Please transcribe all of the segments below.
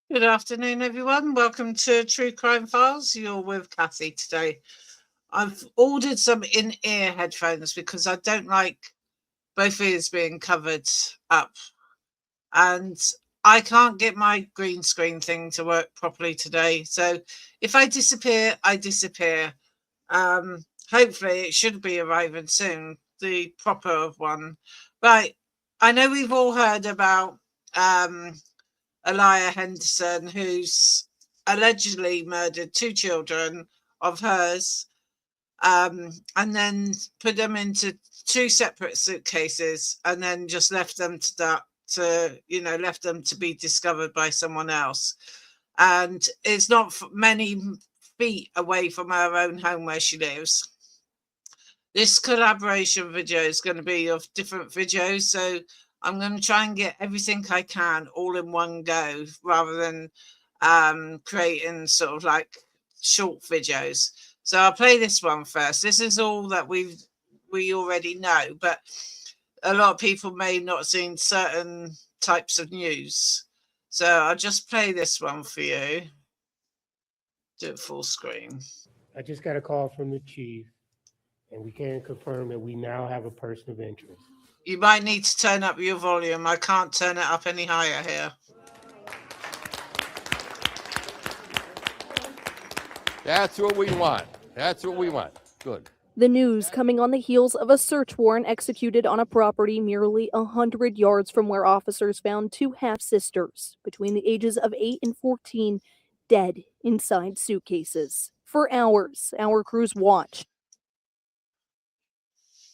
Good afternoon, everyone. Welcome to True Crime Files. You're with Kathy today. I've ordered some in-ear headphones because I don't like both ears being covered up. And I can't get my green screen thing to work properly today. So if I disappear, I disappear. Hopefully it should be arriving soon, the proper one. Right. I know we've all heard about Aliyah Henderson, who's allegedly murdered two children of hers, and then put them into two separate suitcases, and then just left them left them to be discovered by someone else. And it's not many feet away from her own home where she lives. This collaboration video is going to be of different videos, so I'm going to try and get everything I can all in one go rather than creating sort of like short videos. So I'll play this one first. This is all that we already know, but a lot of people may not have seen certain types of news. So I'll just play this one for you. Do it full screen. I just got a call from the chief, and we can confirm that we now have a person of interest. You might need to turn up your volume. I can't turn it up any higher here. That's what we want. That's what we want. Good. The news coming on the heels of a search warrant executed on a property merely 100 yards from where officers found two half-sisters between the ages of 8 and 14 dead inside suitcases. For hours, our crews watched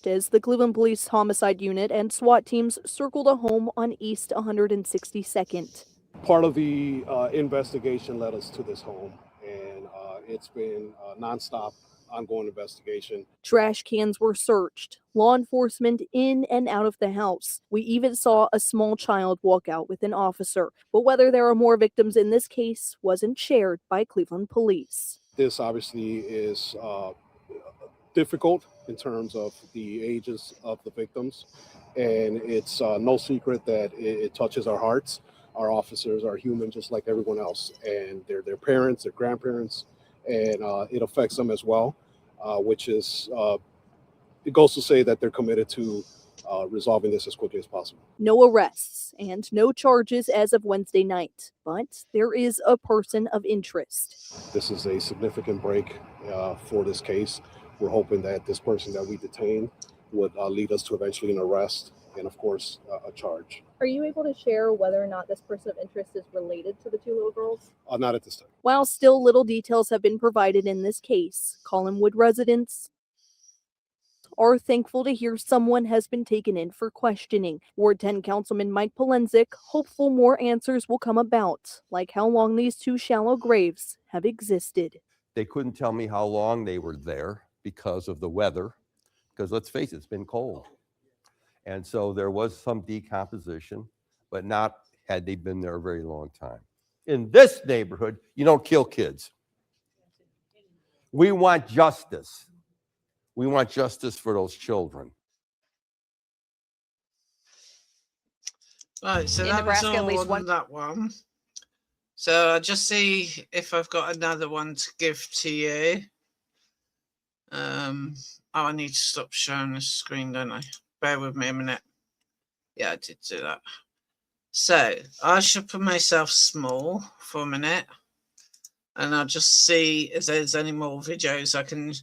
as the Cleveland Police Homicide Unit and SWAT teams circled a home on East 162nd. Part of the investigation led us to this home, and it's been a nonstop, ongoing investigation. Trash cans were searched, law enforcement in and out of the house. We even saw a small child walk out with an officer, but whether there are more victims in this case wasn't shared by Cleveland police. This obviously is difficult in terms of the ages of the victims, and it's no secret that it touches our hearts. Our officers are human just like everyone else, and they're their parents, their grandparents, and it affects them as well, which is, it goes to say that they're committed to resolving this as quickly as possible. No arrests and no charges as of Wednesday night, but there is a person of interest. This is a significant break for this case. We're hoping that this person that we detained would lead us to eventually an arrest and, of course, a charge. Are you able to share whether or not this person of interest is related to the two little girls? Not at this time. While still little details have been provided in this case, Collinwood residents are thankful to hear someone has been taken in for questioning. Ward 10 Councilman Mike Polensik hopeful more answers will come about, like how long these two shallow graves have existed. They couldn't tell me how long they were there because of the weather, because let's face it, it's been cold. And so there was some decomposition, but not had they been there a very long time. In this neighborhood, you don't kill kids. We want justice. We want justice for those children. Right, so that was all on that one. So I'll just see if I've got another one to give to you. I need to stop showing the screen, don't I? Bear with me a minute. Yeah, I did do that. So I should put myself small for a minute, and I'll just see if there's any more videos I can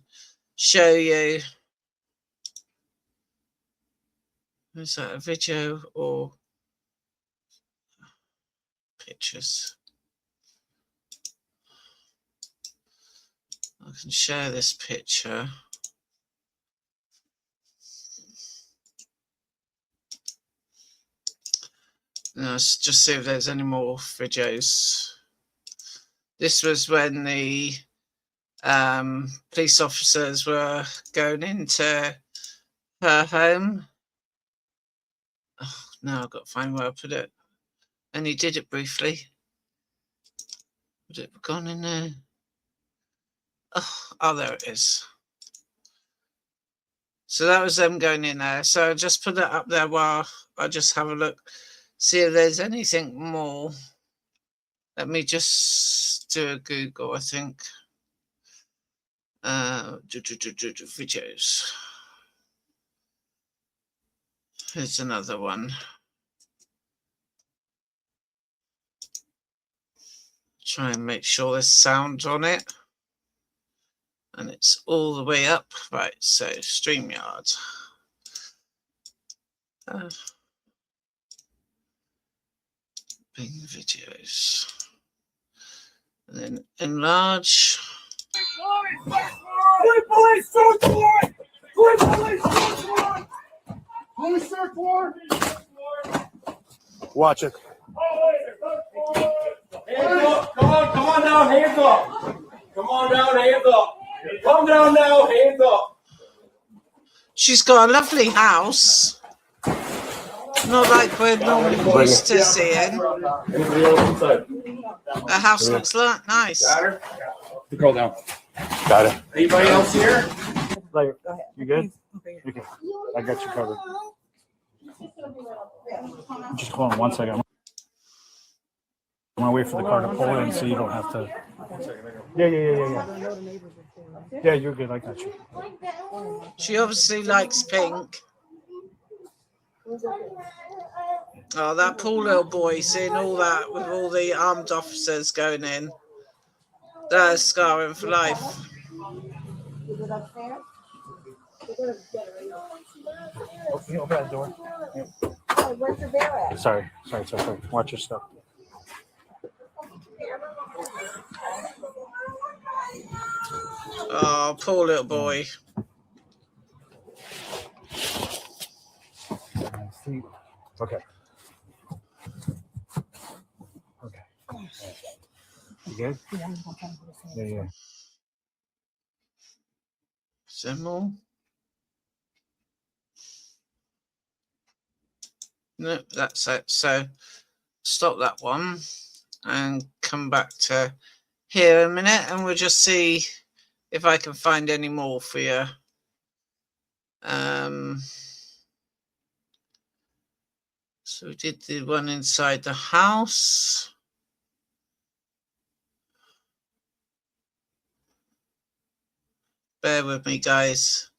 show you. Is that a video or pictures? I can share this picture. Let's just see if there's any more videos. This was when the police officers were going into her home. Oh, now I've got to find where I put it. And he did it briefly. Would it have gone in there? Oh, there it is. So that was them going in there. So I'll just put that up there while I just have a look, see if there's anything more Let me just do a Google, I think. Videos. Here's another one. Try and make sure there's sound on it. And it's all the way up. Right, so StreamYard. Bing videos. And then enlarge. Police search warrant! Police search warrant! Police search warrant! Watch it. Hands up! Come on down, hands up! Come on down, hands up! Come down now, hands up! She's got a lovely house. Not like we're normally used to seeing. Anybody else inside? The house looks nice. Got her? The girl down. Got it. Anybody else here? Later. You good? Okay. I got you covered. Just hold on 1 second. I'm gonna wait for the car to pull in so you don't have to. Yeah. Yeah, you're good. I got you. She obviously likes pink. Oh, that poor little boy, seeing all that with all the armed officers going in. That's scarring for life. Open that door. Sorry. Watch your stuff. Oh, poor little boy. Okay. You good? Yeah. Symbol. No, that's it. So stop that one and come back to here a minute, and we'll just see if I can find any more for you. So we did the one inside the house. Bear with me, guys.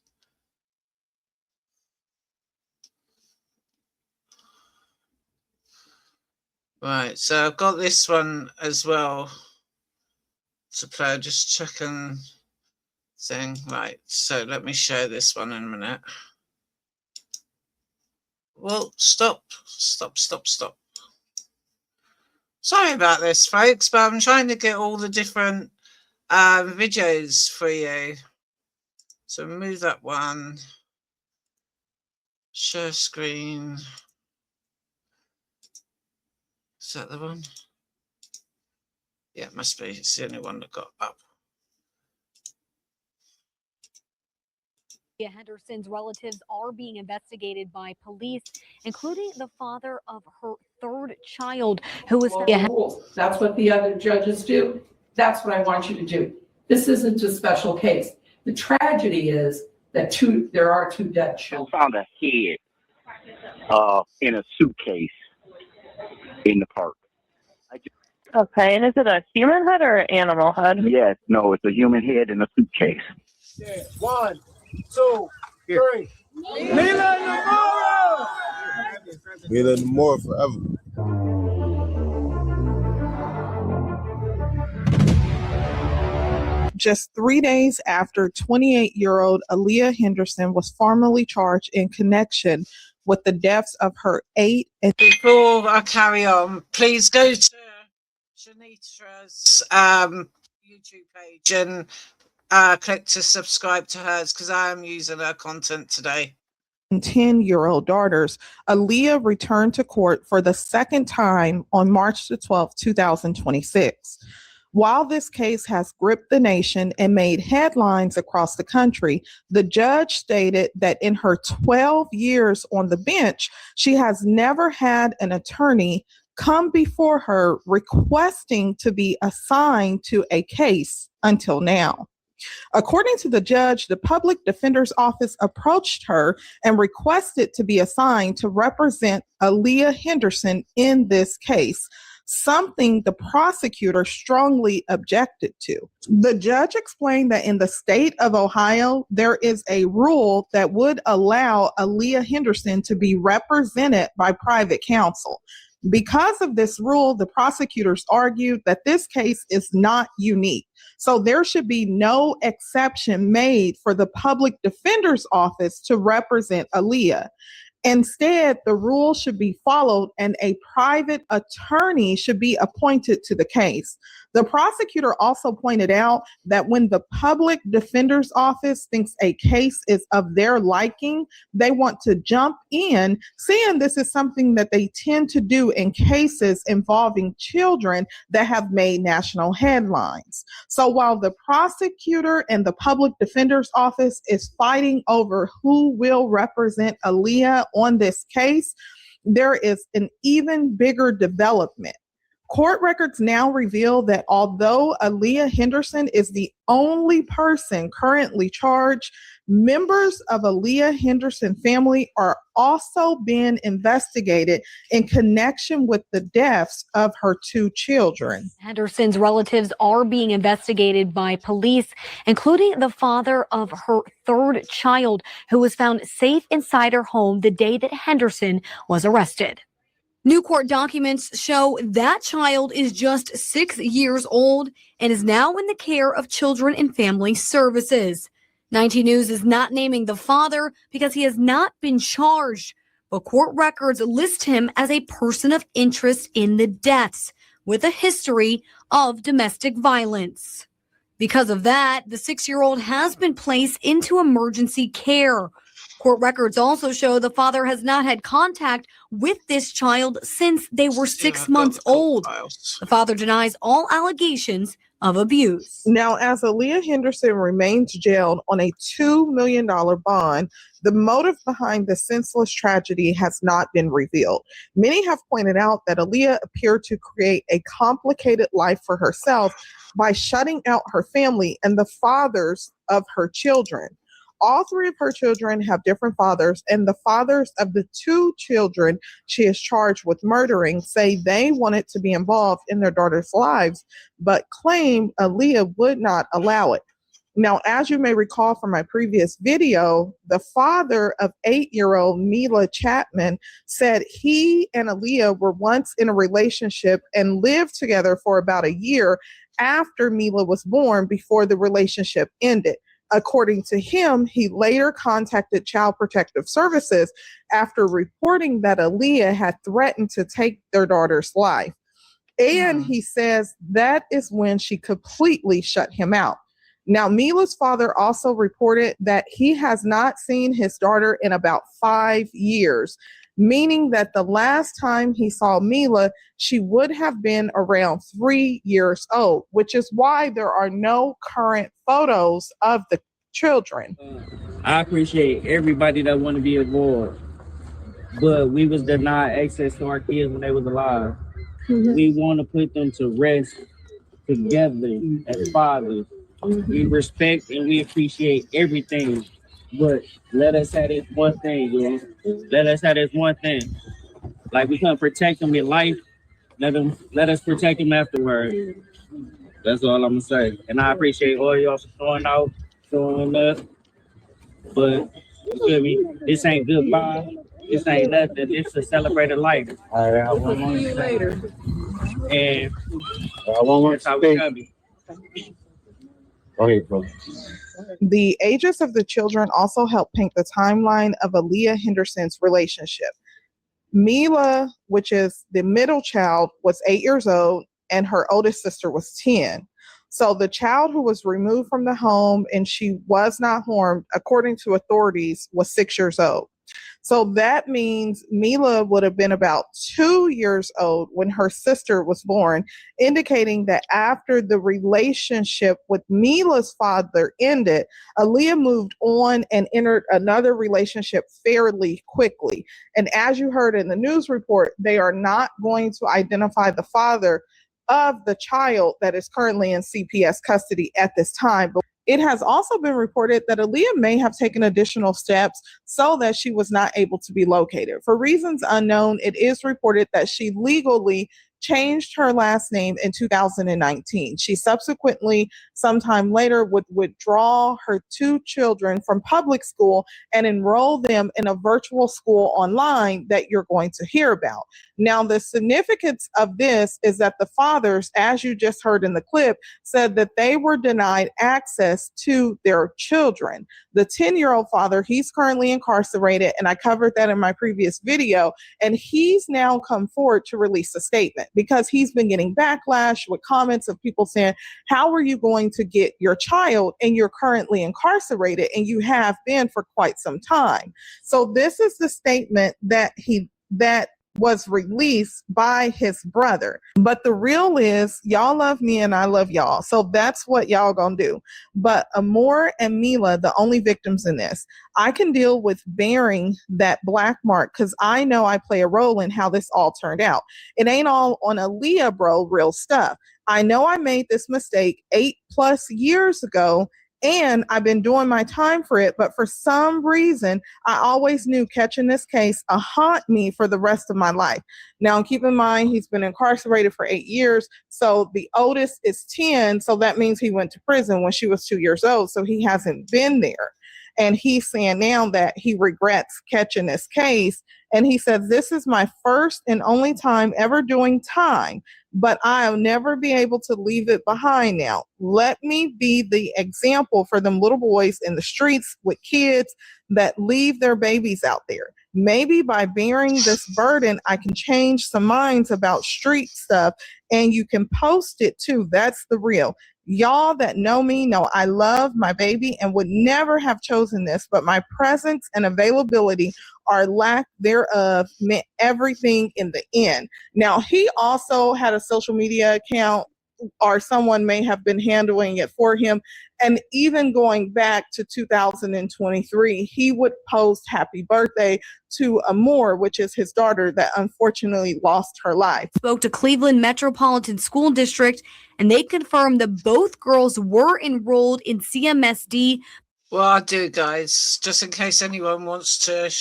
Right, so I've got this one as well to play. Just checking thing. Right, so let me show this one in a minute. Well, stop. Sorry about this, folks, but I'm trying to get all the different videos for you. So move that one. Share screen. Is that the one? Yeah, it must be. It's the only one that got up. Aliyah Henderson's relatives are being investigated by police, including the father of her third child, who was rules. That's what the other judges do. That's what I want you to do. This isn't a special case. The tragedy is that there are two dead children. Found a head in a suitcase in the park. Okay, and is it a human head or an animal head? Yes, no, it's a human head in a suitcase. Yeah. 1, 2, 3. Mila Namora! Mila Namora forever. Just 3 days after 28-year-old Aliyah Henderson was formally charged in connection with the deaths of her 8 and... Before I carry on, please go to Shanita's YouTube page and click to subscribe to hers, because I am using her content today. 10-year-old daughters. Aliyah returned to court for the second time on March the 12th, 2026. While this case has gripped the nation and made headlines across the country, the judge stated that in her 12 years on the bench, she has never had an attorney come before her requesting to be assigned to a case until now. According to the judge, the public defender's office approached her and requested to be assigned to represent Aliyah Henderson in this case. something the prosecutor strongly objected to. The judge explained that in the state of Ohio, there is a rule that would allow Aliyah Henderson to be represented by private counsel. Because of this rule, the prosecutors argued that this case is not unique. So there should be no exception made for the public defender's office to represent Aliyah. Instead, the rule should be followed and a private attorney should be appointed to the case. The prosecutor also pointed out that when the public defender's office thinks a case is of their liking, they want to jump in, seeing this is something that they tend to do in cases involving children that have made national headlines. So while the prosecutor and the public defender's office is fighting over who will represent Aliyah on this case, there is an even bigger development. Court records now reveal that although Aliyah Henderson is the only person currently charged, members of Aliyah Henderson family are also being investigated in connection with the deaths of her two children. Henderson's relatives are being investigated by police, including the father of her third child, who was found safe inside her home the day that Henderson was arrested. New court documents show that child is just 6 years old and is now in the care of Children and Family Services. 19 News is not naming the father because he has not been charged, but court records list him as a person of interest in the deaths with a history of domestic violence. Because of that, the 6-year-old has been placed into emergency care. Court records also show the father has not had contact with this child since they were 6 months old. The father denies all allegations of abuse. Now, as Aliyah Henderson remains jailed on a $2 million bond, the motive behind the senseless tragedy has not been revealed. Many have pointed out that Aliyah appeared to create a complicated life for herself by shutting out her family and the fathers of her children. All 3 of her children have different fathers, and the fathers of the 2 children she is charged with murdering say they wanted to be involved in their daughters' lives, but claim Aliyah would not allow it. Now, as you may recall from my previous video, the father of 8-year-old Mila Chapman said he and Aliyah were once in a relationship and lived together for about a year after Mila was born before the relationship ended. According to him, he later contacted Child Protective Services after reporting that Aliyah had threatened to take their daughter's life. And he says that is when she completely shut him out. Now, Mila's father also reported that he has not seen his daughter in about 5 years, meaning that the last time he saw Mila, she would have been around 3 years old, which is why there are no current photos of the children. I appreciate everybody that want to be involved, but we was denied access to our kids when they was alive. We want to put them to rest together as fathers. We respect and we appreciate everything, but let us have this one thing, you know? Let us have this one thing. Like, we couldn't protect them in life, let us protect them afterward. That's all I'm gonna say. And I appreciate all y'all for showing out, showing up. But you feel me? This ain't goodbye. This ain't nothing. This is a celebrated life. All right, I want to see you later. And I want how we coming. Okay, bro. The ages of the children also help paint the timeline of Aliyah Henderson's relationship. Mila, which is the middle child, was 8 years old, and her oldest sister was 10. So the child who was removed from the home and she was not harmed, according to authorities, was 6 years old. So that means Mila would have been about 2 years old when her sister was born, indicating that after the relationship with Mila's father ended, Aliyah moved on and entered another relationship fairly quickly. And as you heard in the news report, they are not going to identify the father of the child that is currently in CPS custody at this time. But it has also been reported that Aliyah may have taken additional steps so that she was not able to be located. For reasons unknown, it is reported that she legally changed her last name in 2019. She subsequently, sometime later, would withdraw her 2 children from public school and enroll them in a virtual school online that you're going to hear about. Now, the significance of this is that the fathers, as you just heard in the clip, said that they were denied access to their children. The 10-year-old father, he's currently incarcerated, and I covered that in my previous video, and he's now come forward to release a statement because he's been getting backlash with comments of people saying, how are you going to get your child and you're currently incarcerated, and you have been for quite some time. So this is the statement that was released by his brother. But the real is, y'all love me and I love y'all. So that's what y'all gonna do. But Amor and Mila, the only victims in this, I can deal with bearing that black mark because I know I play a role in how this all turned out. It ain't all on Aliyah, bro, real stuff. I know I made this mistake 8+ years ago, and I've been doing my time for it, but for some reason, I always knew catching this case will haunt me for the rest of my life. Now, keep in mind, he's been incarcerated for 8 years, so the oldest is 10, so that means he went to prison when she was 2 years old, so he hasn't been there. And he's saying now that he regrets catching this case, and he says, this is my first and only time ever doing time, but I'll never be able to leave it behind now. Let me be the example for them little boys in the streets with kids that leave their babies out there. Maybe by bearing this burden, I can change some minds about street stuff, and you can post it too. That's the real. Y'all that know me know I love my baby and would never have chosen this, but my presence and availability or lack thereof meant everything in the end. Now, he also had a social media account, or someone may have been handling it for him. And even going back to 2023, he would post happy birthday to Amor, which is his daughter that unfortunately lost her life. Spoke to Cleveland Metropolitan School District, and they confirmed that both girls were enrolled in CMSD. Well, I do, guys, just in case anyone wants to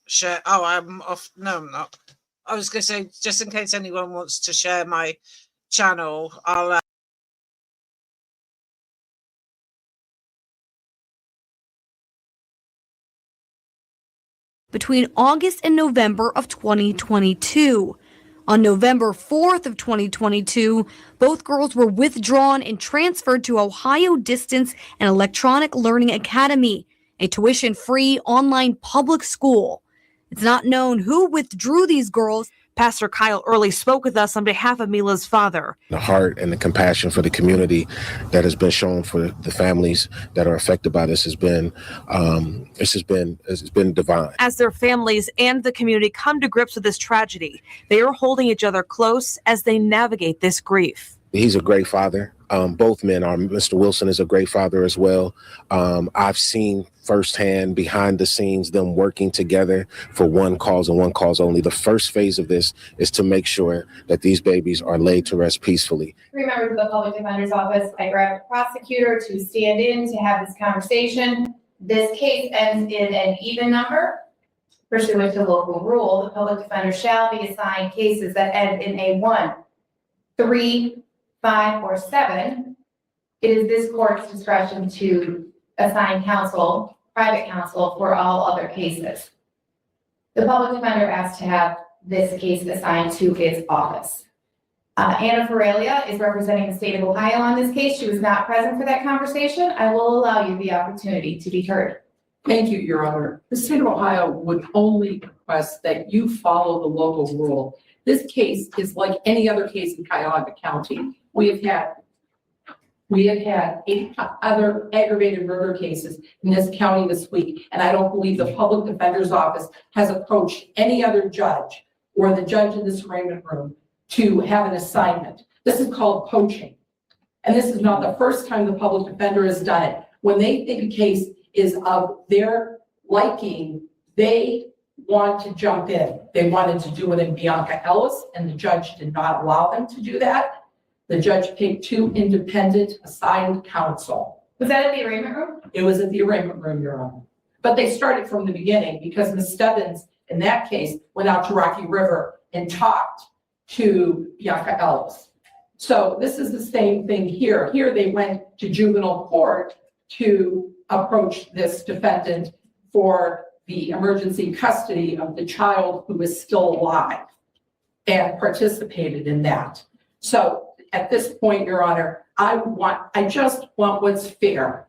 share. Oh, I'm off. No, I'm not. I was going to say, just in case anyone wants to share my channel, I'll between August and November of 2022. On November 4th of 2022, both girls were withdrawn and transferred to Ohio Distance and Electronic Learning Academy, a tuition-free online public school. It's not known who withdrew these girls. Pastor Kyle Early spoke with us on behalf of Mila's father. The heart and the compassion for the community that has been shown for the families that are affected by this has been divine. As their families and the community come to grips with this tragedy, they are holding each other close as they navigate this grief. He's a great father. Both men are. Mr. Wilson is a great father as well. I've seen firsthand behind the scenes them working together for one cause and one cause only. The first phase of this is to make sure that these babies are laid to rest peacefully. 3 members of the Public Defender's Office, I grabbed a prosecutor to stand in to have this conversation. This case ends in an even number. Pursuant to local rule, the Public Defender shall be assigned cases that end in a 1, 3, 5, or 7. It is this court's discretion to assign counsel, private counsel, for all other cases. The public defender asked to have this case assigned to his office. Anna Ferelia is representing the state of Ohio on this case. She was not present for that conversation. I will allow you the opportunity to be heard. Thank you, Your Honor. The state of Ohio would only request that you follow the local rule. This case is like any other case in Cuyahoga County. We have had 8 other aggravated murder cases in this county this week, and I don't believe the Public Defender's Office has approached any other judge or the judge in this arraignment room to have an assignment. This is called poaching. And this is not the first time the public defender has done it. When they think a case is of their liking, they want to jump in. They wanted to do it in Bianca Ellis, and the judge did not allow them to do that. The judge picked 2 independent assigned counsel. Was that at the arraignment room? It was at the arraignment room, Your Honor. But they started from the beginning because Ms. Stebbins, in that case, went out to Rocky River and talked to Bianca Ellis. So this is the same thing here. Here they went to juvenile court to approach this defendant for the emergency custody of the child who is still alive and participated in that. So at this point, Your Honor, I just want what's fair.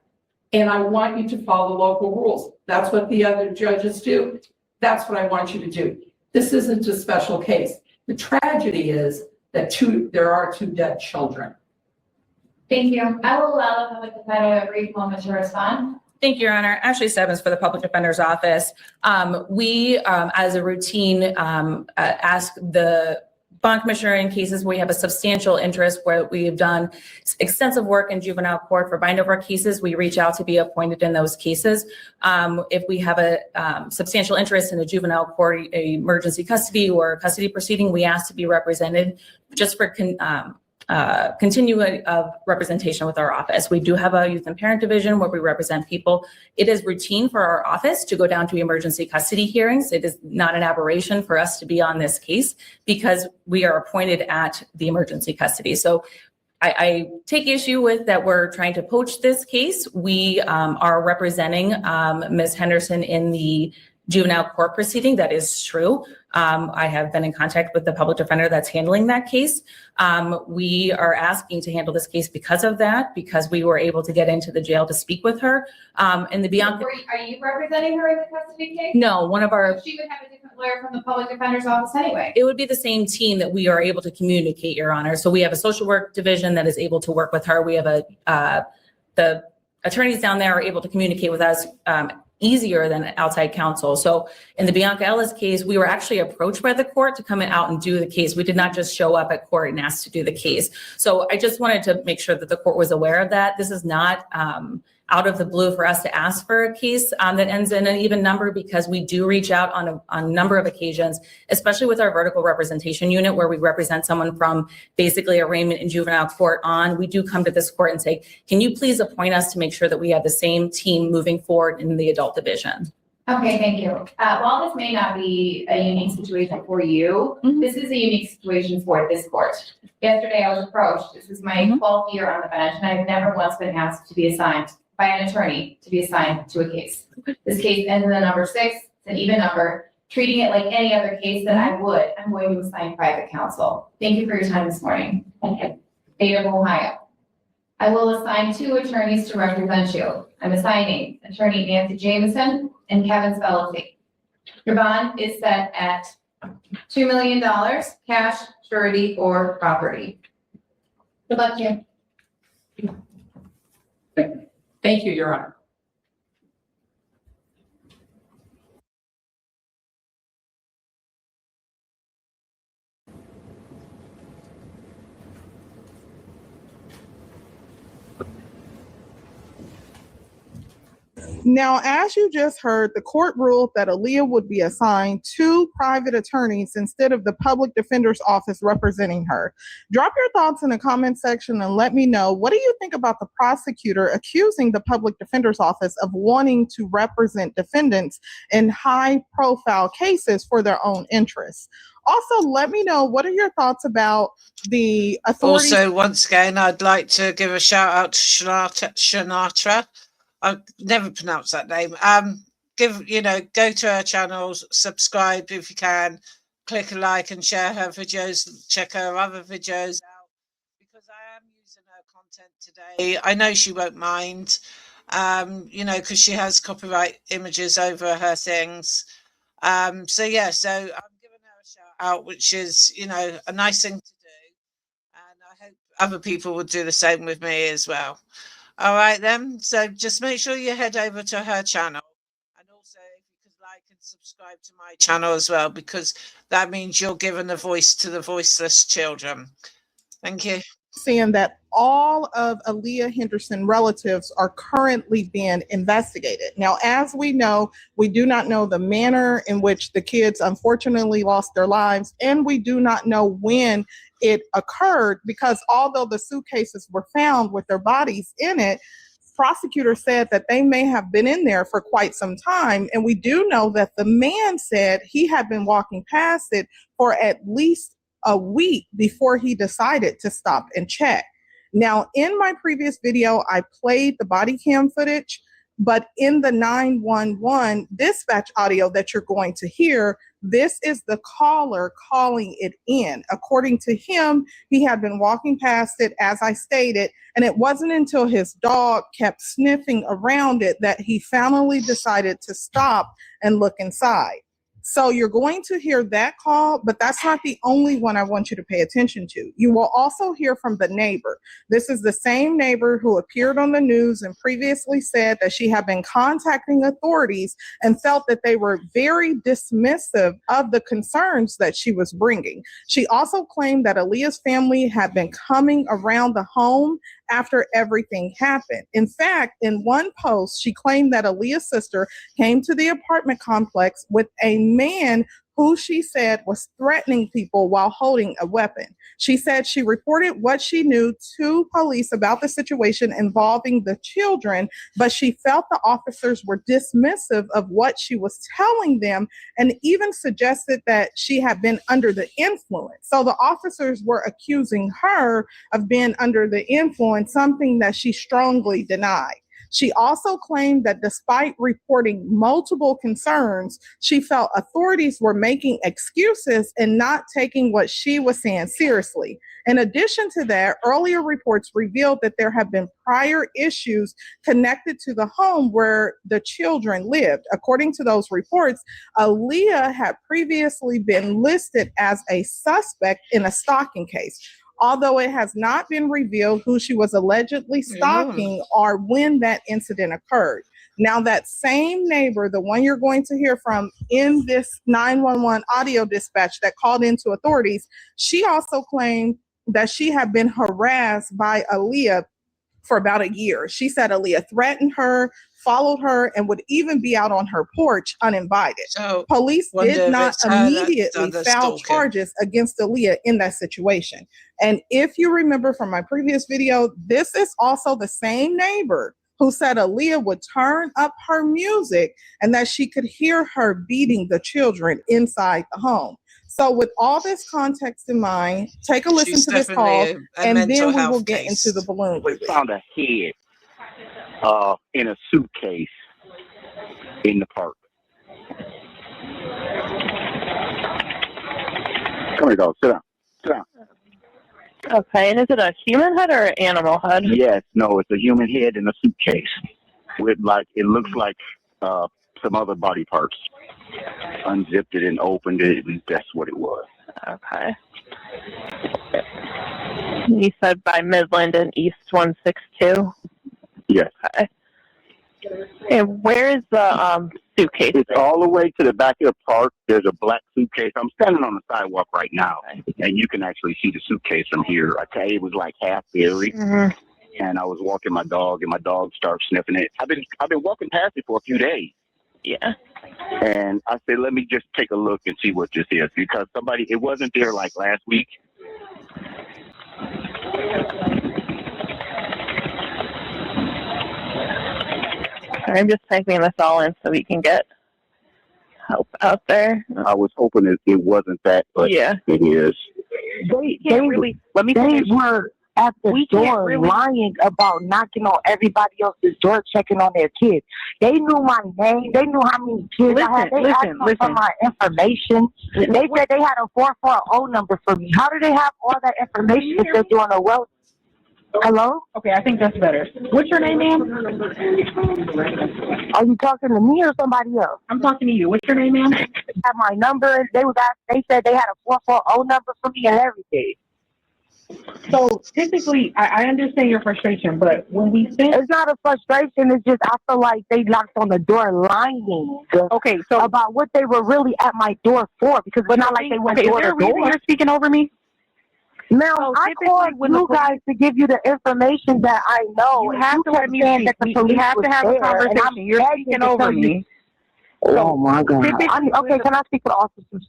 And I want you to follow local rules. That's what the other judges do. That's what I want you to do. This isn't a special case. The tragedy is that there are 2 dead children. Thank you. I will allow the public defender a brief moment to respond. Thank you, Your Honor. Ashley Stebbins for the Public Defender's Office. We, as a routine, ask the bond commissioner in cases where we have a substantial interest, where we have done extensive work in juvenile court for bind over cases, we reach out to be appointed in those cases. If we have a substantial interest in a juvenile court, emergency custody or custody proceeding, we ask to be represented just for continuity of representation with our office. We do have a youth and parent division where we represent people. It is routine for our office to go down to emergency custody hearings. It is not an aberration for us to be on this case because we are appointed at the emergency custody. So I take issue with that we're trying to poach this case. We are representing Ms. Henderson in the juvenile court proceeding. That is true. I have been in contact with the public defender that's handling that case. We are asking to handle this case because of that, because we were able to get into the jail to speak with her. And the Bianca. Are you representing her in the custody case? No, one of our. So she would have a different lawyer from the public defender's office anyway. It would be the same team that we are able to communicate, Your Honor. So we have a social work division that is able to work with her. We have the attorneys down there are able to communicate with us easier than outside counsel. So in the Bianca Ellis case, we were actually approached by the court to come out and do the case. We did not just show up at court and ask to do the case. So I just wanted to make sure that the court was aware of that. This is not out of the blue for us to ask for a case that ends in an even number, because we do reach out on a number of occasions, especially with our vertical representation unit, where we represent someone from basically arraignment in juvenile court on. We do come to this court and say, can you please appoint us to make sure that we have the same team moving forward in the adult division? Okay, thank you. While this may not be a unique situation for you, this is a unique situation for this court. Yesterday I was approached. This is my 12th year on the bench, and I've never once been asked to be assigned by an attorney to be assigned to a case. This case ends in the number 6. It's an even number. Treating it like any other case that I'm going to assign private counsel. Thank you for your time this morning. State of Ohio. I will assign 2 attorneys to represent you. I'm assigning attorney Nancy Jameson and Kevin Spellecy. Your bond is set at $2 million, cash, surety, or property. Good luck to you. Thank you, Your Honor. Now, as you just heard, the court ruled that Aliyah would be assigned 2 private attorneys instead of the public defender's office representing her. Drop your thoughts in the comment section and let me know, what do you think about the prosecutor accusing the public defender's office of wanting to represent defendants in high-profile cases for their own interests? Also, let me know, what are your thoughts about the authorities? Also, once again, I'd like to give a shout out to Shanatra. I've never pronounced that name. Go to her channel, subscribe if you can, click a like and share her videos, check her other videos out, because I am using her content today. I know she won't mind, because she has copyright images over her things. So I'm giving her a shout out, which is, a nice thing to do. And I hope other people would do the same with me as well. All right, then. So just make sure you head over to her channel. And also, if you could like and subscribe to my channel as well, because that means you're giving a voice to the voiceless children. Thank you. Saying that all of Aliyah Henderson relatives are currently being investigated. Now, as we know, we do not know the manner in which the kids unfortunately lost their lives, and we do not know when it occurred, because although the suitcases were found with their bodies in it, prosecutors said that they may have been in there for quite some time. And we do know that the man said he had been walking past it for at least a week before he decided to stop and check. Now, in my previous video, I played the body cam footage, but in the 911 dispatch audio that you're going to hear, this is the caller calling it in. According to him, he had been walking past it, as I stated, and it wasn't until his dog kept sniffing around it that he finally decided to stop and look inside. So you're going to hear that call, but that's not the only one I want you to pay attention to. You will also hear from the neighbor. This is the same neighbor who appeared on the news and previously said that she had been contacting authorities and felt that they were very dismissive of the concerns that she was bringing. She also claimed that Aliyah's family had been coming around the home after everything happened. In fact, in one post, she claimed that Aliyah's sister came to the apartment complex with a man who she said was threatening people while holding a weapon. She said she reported what she knew to police about the situation involving the children, but she felt the officers were dismissive of what she was telling them and even suggested that she had been under the influence. So the officers were accusing her of being under the influence, something that she strongly denied. She also claimed that despite reporting multiple concerns, she felt authorities were making excuses and not taking what she was saying seriously. In addition to that, earlier reports revealed that there have been prior issues connected to the home where the children lived. According to those reports, Aliyah had previously been listed as a suspect in a stalking case, although it has not been revealed who she was allegedly stalking or when that incident occurred. Now, that same neighbor, the one you're going to hear from in this 911 audio dispatch that called into authorities, she also claimed that she had been harassed by Aliyah for about a year. She said Aliyah threatened her, followed her, and would even be out on her porch uninvited. So police did not immediately file charges against Aliyah in that situation. And if you remember from my previous video, this is also the same neighbor who said Aliyah would turn up her music and that she could hear her beating the children inside the home. So with all this context in mind, take a listen to this call, and then we will get into the balloon. We found a head in a suitcase in the park. Come here, dog. Sit down. Sit down. Okay, and is it a human head or an animal head? Yes, no, it's a human head in a suitcase with it looks like some other body parts. Unzipped it and opened it, and that's what it was. Okay. You said by Midland and East 162? Yes. Okay. And where is the suitcase? It's all the way to the back of the park. There's a black suitcase. I'm standing on the sidewalk right now, and you can actually see the suitcase from here. I tell you, it was like half buried. Mm-hmm. And I was walking my dog, and my dog started sniffing it. I've been walking past it for a few days. Yeah. And I said, let me just take a look and see what this is, because it wasn't there like last week. I'm just typing this all in so we can get help out there. I was hoping it wasn't that, but yeah, it is. They were at the door lying about knocking on everybody else's door, checking on their kids. They knew my name. They knew how many kids I had. They asked me for my information. They said they had a 440 number for me. How do they have all that information if they're doing a well? Hello? Okay, I think that's better. What's your name, ma'am? Are you talking to me or somebody else? I'm talking to you. What's your name, ma'am? Have my number. They said they had a 440 number for me and everything. So typically, I understand your frustration, but when we send... It's not a frustration. It's just I feel like they knocked on the door lying. Okay, so... about what they were really at my door for, because it's not like they went door to door. You're speaking over me? Now, I called you guys to give you the information that I know. You have to let me speak. We have to have a conversation. You're speaking over me. Oh, my God. Okay, can I speak to the officers?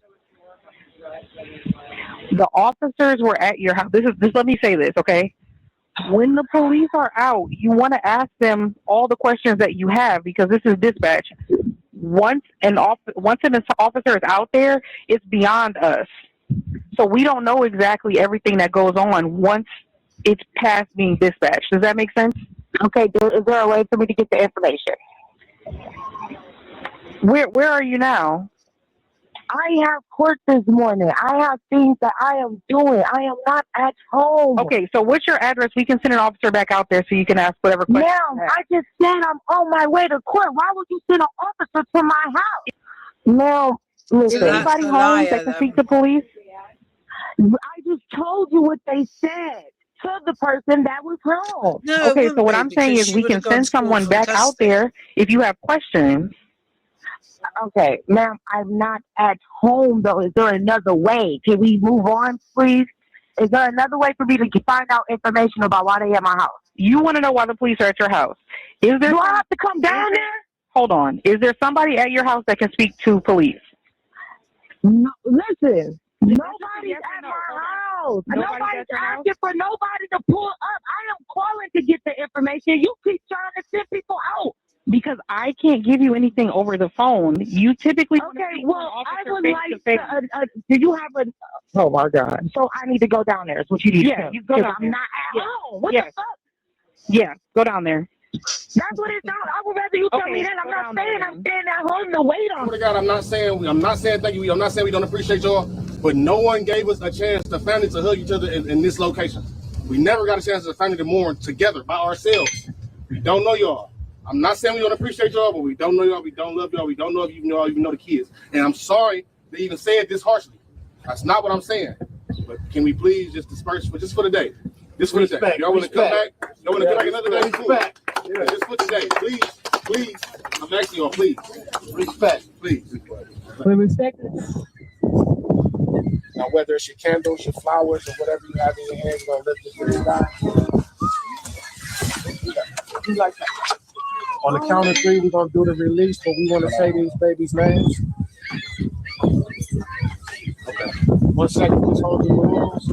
The officers were at your house. Let me say this, okay? When the police are out, you want to ask them all the questions that you have, because this is dispatch. Once an officer is out there, it's beyond us. So we don't know exactly everything that goes on once it's past being dispatched. Does that make sense? Okay, is there a way for me to get the information? Where are you now? I have court this morning. I have things that I am doing. I am not at home. Okay, so what's your address? We can send an officer back out there so you can ask whatever question. Ma'am, I just said I'm on my way to court. Why would you send an officer to my house? Ma'am, listen. Is anybody home that can speak to police? I just told you what they said to the person that was home. No, Okay, so what I'm saying is we can send someone back out there if you have questions. Okay, ma'am, I'm not at home though. Is there another way? Can we move on, please? Is there another way for me to find out information about why they at my house? You want to know why the police are at your house? Do I have to come down there? Hold on. Is there somebody at your house that can speak to police? No, listen. Nobody's at my house. Nobody's asking for nobody to pull up. I am calling to get the information. You keep trying to send people out. Because I can't give you anything over the phone. You typically okay. Well, I would like to. Do you have a? Oh my God! So I need to go down there. Is what you need? Yeah, you go. I'm not at home. What the fuck? Yeah, go down there. That's what it's not. I would rather you tell me that. I'm not saying I'm staying at home to wait on. Oh my God, I'm not saying thank you. I'm not saying we don't appreciate y'all, but no one gave us a chance to family to hug each other in this location. We never got a chance as a family to mourn together by ourselves. We don't know y'all. I'm not saying we don't appreciate y'all, but we don't know y'all. We don't love y'all. We don't know if you know even know the kids. And I'm sorry to even say it this harshly. That's not what I'm saying. But can we please just disperse for the day? Just for the day. Y'all want to come back? Y'all want to come back another day? Cool. Yeah, just for today. Please. I'm asking y'all, please. Respect, please. We respect it. Now, whether it's your candles, your flowers, or whatever you have in your hand, you're going to lift it to the sky. You like that. On the count of three, we're going to do the release, but we want to say these babies' names. Okay. 1 second, just hold the rules.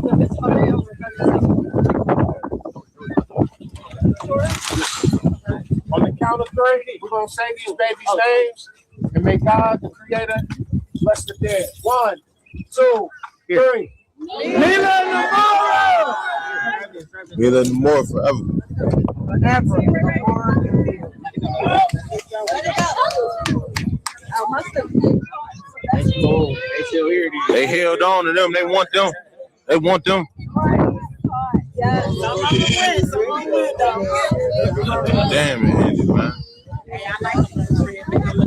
On the count of three, we're going to say these babies' names, and may God, the Creator, bless the dead. 1, 2, 3. Mila Namora forever. They held on to them. They want them. They want them. Damn it, Andy, man.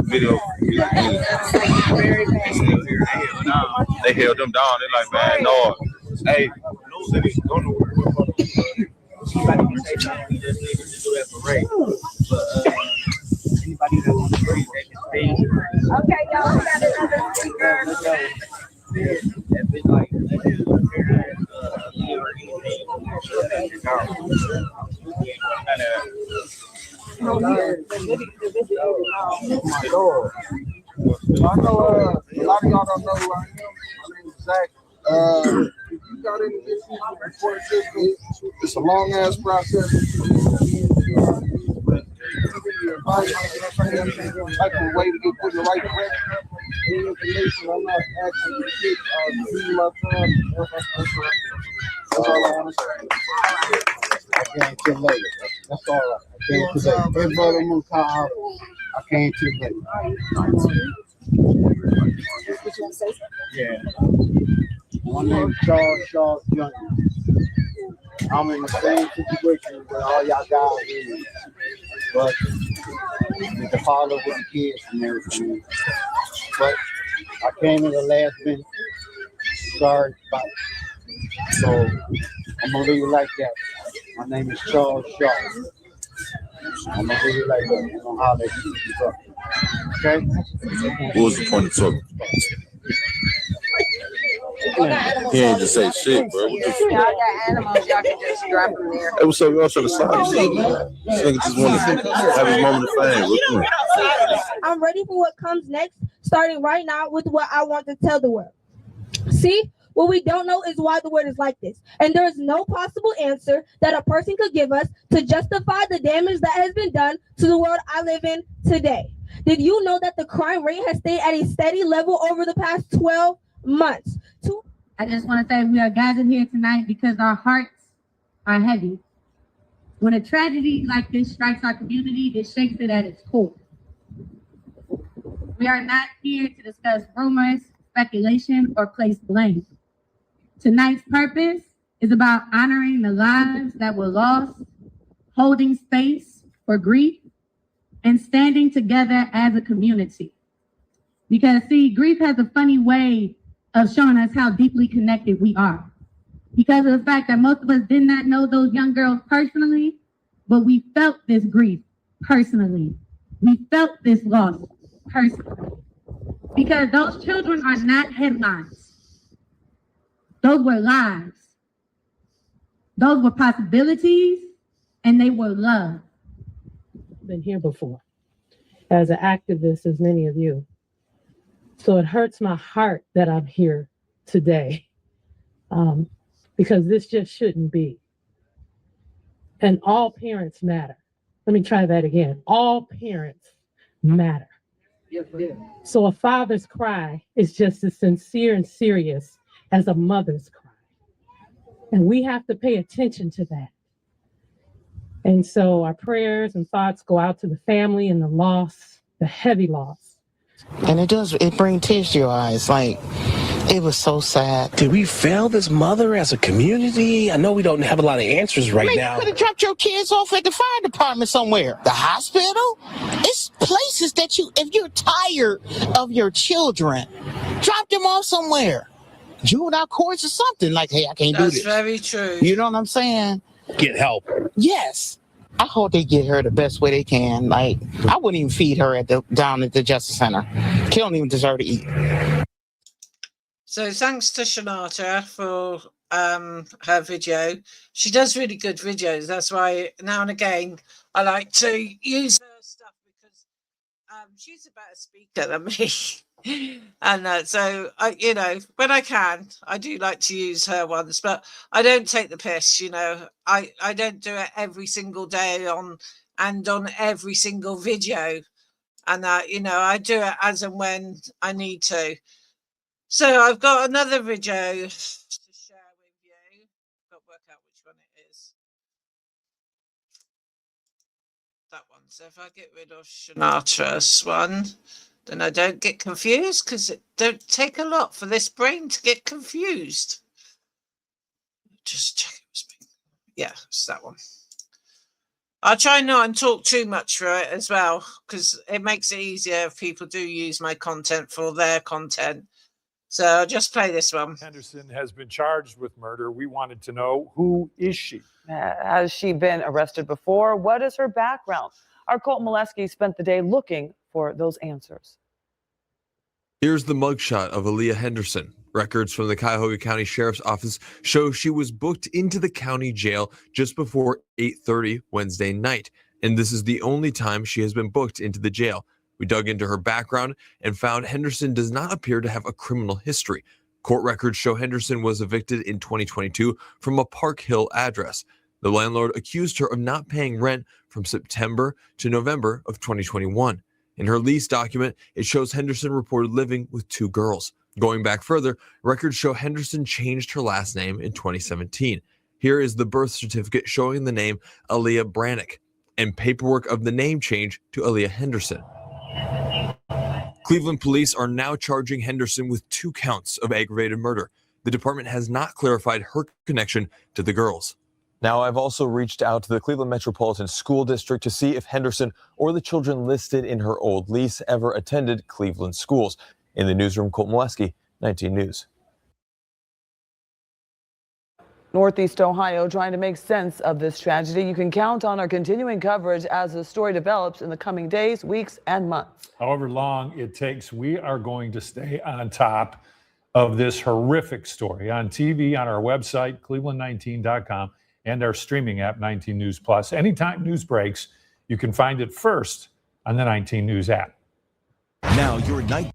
Video. They held them down. They like, man, no. Hey, don't know where we're going. Anybody that wants to breathe, they can speak. Okay, y'all, we got another speaker. Oh my Lord. I know a lot of y'all don't know who I am. My name is Zach. If you got any issues with the court system, it's a long ass process. Like a way to get put in the right direction. Any information, I'm not asking you to get my time. That's all I want to say. I can't tell later. That's all right. I can't tell later. Everybody I'm gonna call out. I can't tell later. Yeah. My name is Charles Shaw Jr. I'm in the same situation with all y'all guys in, but with the father with the kids and everything. But I came in the last minute. Sorry about it. So I'm gonna leave it like that. My name is Charles Shaw. I'm gonna leave it like that. I'm gonna holler at you. Okay? What was the point of talking? He ain't just say shit, bro. What the Y'all got animals, y'all can just drop them there. Hey, what's up? Y'all should have signed. This nigga just want to have his moment of fame. What's up? I'm ready for what comes next, starting right now with what I want to tell the world. See, what we don't know is why the world is like this. And there is no possible answer that a person could give us to justify the damage that has been done to the world I live in today. Did you know that the crime rate has stayed at a steady level over the past 12 months? I just want to say we are gathered here tonight because our hearts are heavy. When a tragedy like this strikes our community, it shakes it at its core. We are not here to discuss rumors, speculation, or place blame. Tonight's purpose is about honoring the lives that were lost, holding space for grief, and standing together as a community. Because see, grief has a funny way of showing us how deeply connected we are. Because of the fact that most of us did not know those young girls personally, but we felt this grief personally. We felt this loss personally. Because those children are not headlines. Those were lives. Those were possibilities, and they were love. Been here before as an activist, as many of you. So it hurts my heart that I'm here today because this just shouldn't be. And all parents matter. Let me try that again. All parents matter. So a father's cry is just as sincere and serious as a mother's cry. And we have to pay attention to that. And so our prayers and thoughts go out to the family and the loss, the heavy loss. And it brings tears to your eyes. Like, it was so sad. Did we fail this mother as a community? I know we don't have a lot of answers right now. You could have dropped your kids off at the fire department somewhere. The hospital? It's places that if you're tired of your children, drop them off somewhere. Juvenile courts or something. Like, hey, I can't do this. That's very true. You know what I'm saying? Get help. Yes. I hope they get her the best way they can. Like, I wouldn't even feed her down at the Justice Center. She don't even deserve to eat. So thanks to Shanata for her video. She does really good videos. That's why now and again I like to use her stuff because she's a better speaker than me. And so I, when I can, I do like to use her ones, but I don't take the piss. I don't do it every single day on every single video, and I do it as and when I need to. So I've got another video to share with you. I've got to work out which one it is. That one. So if I get rid of Shanata's one, then I don't get confused because it don't take a lot for this brain to get confused. Just check it was me. Yeah, it's that one. I'll try not and talk too much for it as well because it makes it easier if people do use my content for their content. So I'll just play this one. Henderson has been charged with murder. We wanted to know, who is she? Has she been arrested before? What is her background? Our Colt Molesky spent the day looking for those answers. Here's the mugshot of Aliyah Henderson. Records from the Cuyahoga County Sheriff's Office show she was booked into the county jail just before 8:30 Wednesday night, and this is the only time she has been booked into the jail. We dug into her background and found Henderson does not appear to have a criminal history. Court records show Henderson was evicted in 2022 from a Park Hill address. The landlord accused her of not paying rent from September to November of 2021. In her lease document, it shows Henderson reported living with 2 girls. Going back further, records show Henderson changed her last name in 2017. Here is the birth certificate showing the name Aliyah Brannick and paperwork of the name change to Aliyah Henderson. Cleveland police are now charging Henderson with 2 counts of aggravated murder. The department has not clarified her connection to the girls. Now, I've also reached out to the Cleveland Metropolitan School District to see if Henderson or the children listed in her old lease ever attended Cleveland schools. In the newsroom, Colt Molesky, 19 News. Northeast Ohio trying to make sense of this tragedy. You can count on our continuing coverage as the story develops in the coming days, weeks, and months. However long it takes, we are going to stay on top of this horrific story on TV, on our website, cleveland19.com, and our streaming app, 19 News Plus. Anytime news breaks, you can find it first on the 19 News app. Now your night.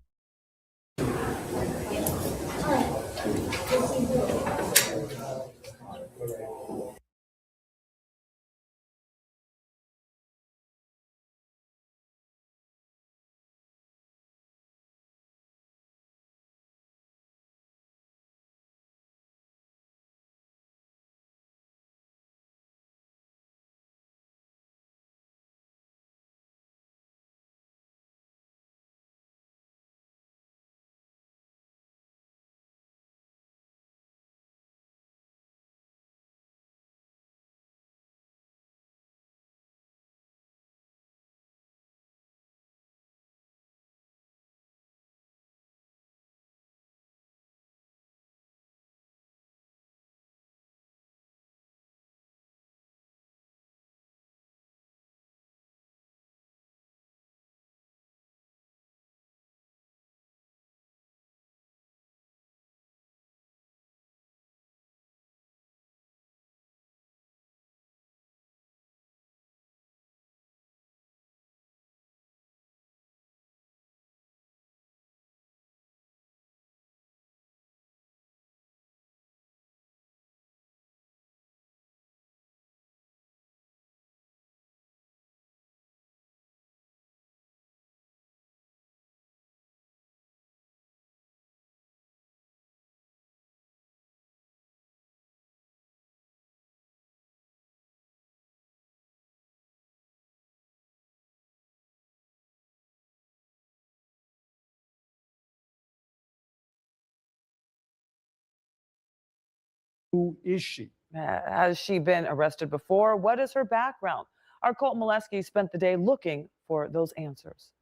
Who is she? Has she been arrested before? What is her background? Our Colt Molesky spent the day looking for those answers.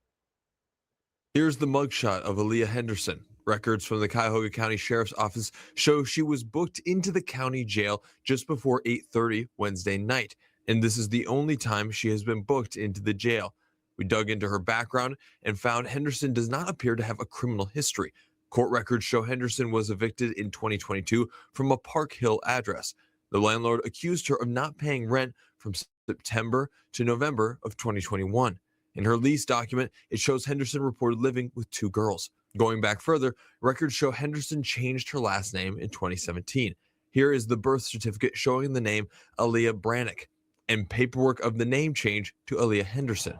Here's the mugshot of Aliyah Henderson. Records from the Cuyahoga County Sheriff's Office show she was booked into the county jail just before 8:30 Wednesday night, and this is the only time she has been booked into the jail. We dug into her background and found Henderson does not appear to have a criminal history. Court records show Henderson was evicted in 2022 from a Park Hill address. The landlord accused her of not paying rent from September to November of 2021. In her lease document, it shows Henderson reported living with 2 girls. Going back further, records show Henderson changed her last name in 2017. Here is the birth certificate showing the name Aliyah Brannick and paperwork of the name change to Aliyah Henderson.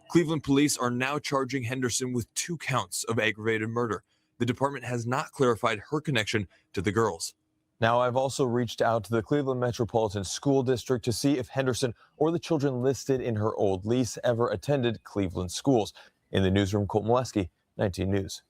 Cleveland police are now charging Henderson with 2 counts of aggravated murder. The department has not clarified her connection to the girls. Now, I've also reached out to the Cleveland Metropolitan School District to see if Henderson or the children listed in her old lease ever attended Cleveland schools. In the newsroom, Colt Molesky, 19 News.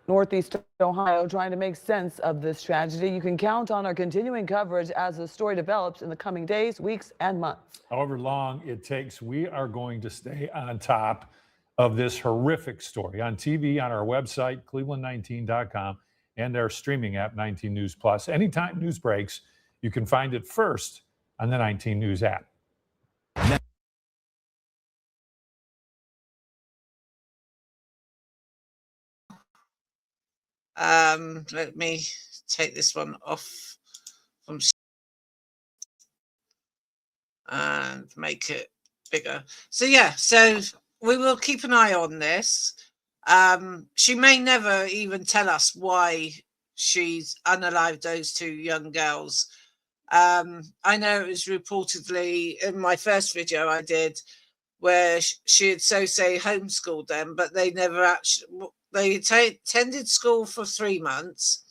Northeast Ohio trying to make sense of this tragedy. You can count on our continuing coverage as the story develops in the coming days, weeks, and months. However long it takes, we are going to stay on top of this horrific story on TV, on our website, cleveland19.com, and our streaming app, 19 News Plus. Anytime news breaks, you can find it first on the 19 News app. Let me take this one off from and make it bigger. So yeah, so we will keep an eye on this. She may never even tell us why she's unalived those 2 young girls. I know it was reportedly in my first video I did where she had say homeschooled them, but they never actually, they attended school for 3 months.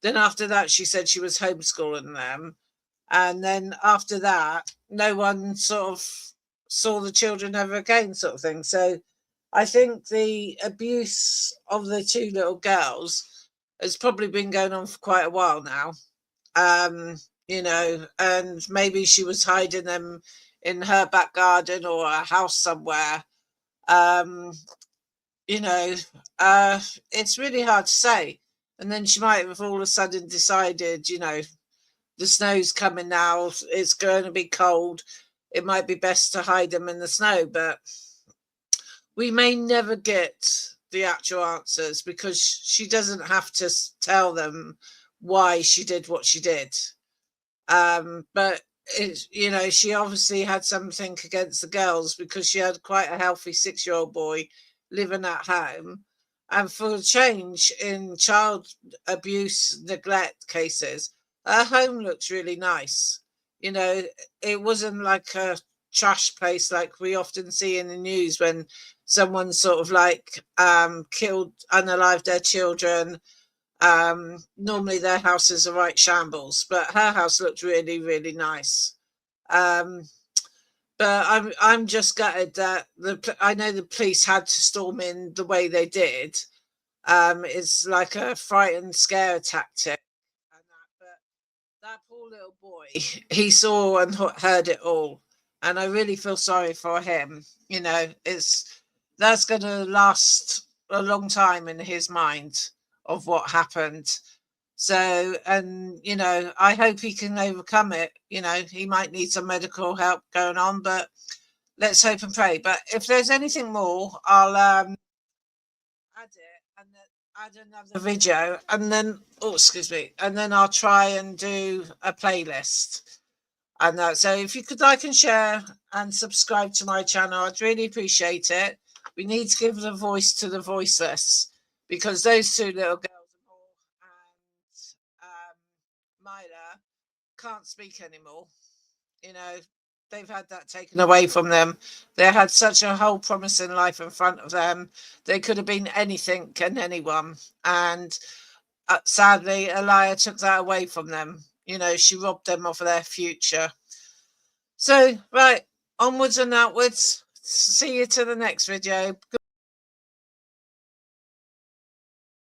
Then after that, she said she was homeschooling them. And then after that, no one sort of saw the children ever again, sort of thing. So I think the abuse of the 2 little girls has probably been going on for quite a while now. You know, and maybe she was hiding them in her back garden or a house somewhere. You know, it's really hard to say. And then she might have all of a sudden decided, you know, the snow's coming now, it's going to be cold, it might be best to hide them in the snow. But we may never get the actual answers because she doesn't have to tell them why she did what she did. But you know, she obviously had something against the girls because she had quite a healthy 6-year-old boy living at home. And for a change in child abuse neglect cases, her home looks really nice. You know, it wasn't like a trash place like we often see in the news when someone sort of like killed, unalived their children. Normally their houses are right shambles, but her house looked really, really nice. But I'm just gutted that I know the police had to storm in the way they did. It's like a fright and scare tactic. But that poor little boy, he saw and heard it all, and I really feel sorry for him. You know, that's going to last a long time in his mind of what happened. So, and you know, I hope he can overcome it. You know, he might need some medical help going on, but let's hope and pray. But if there's anything more, I'll add it and then add another video, and then and then I'll try and do a playlist. And so if you could like and share and subscribe to my channel, I'd really appreciate it. We need to give the voice to the voiceless, because those 2 little girls and Myla can't speak anymore. You know, they've had that taken away from them. They had such a whole promising life in front of them. They could have been anything and anyone. And sadly, Aliyah took that away from them. You know, she robbed them of their future. So, right, onwards and outwards. See you to the next video.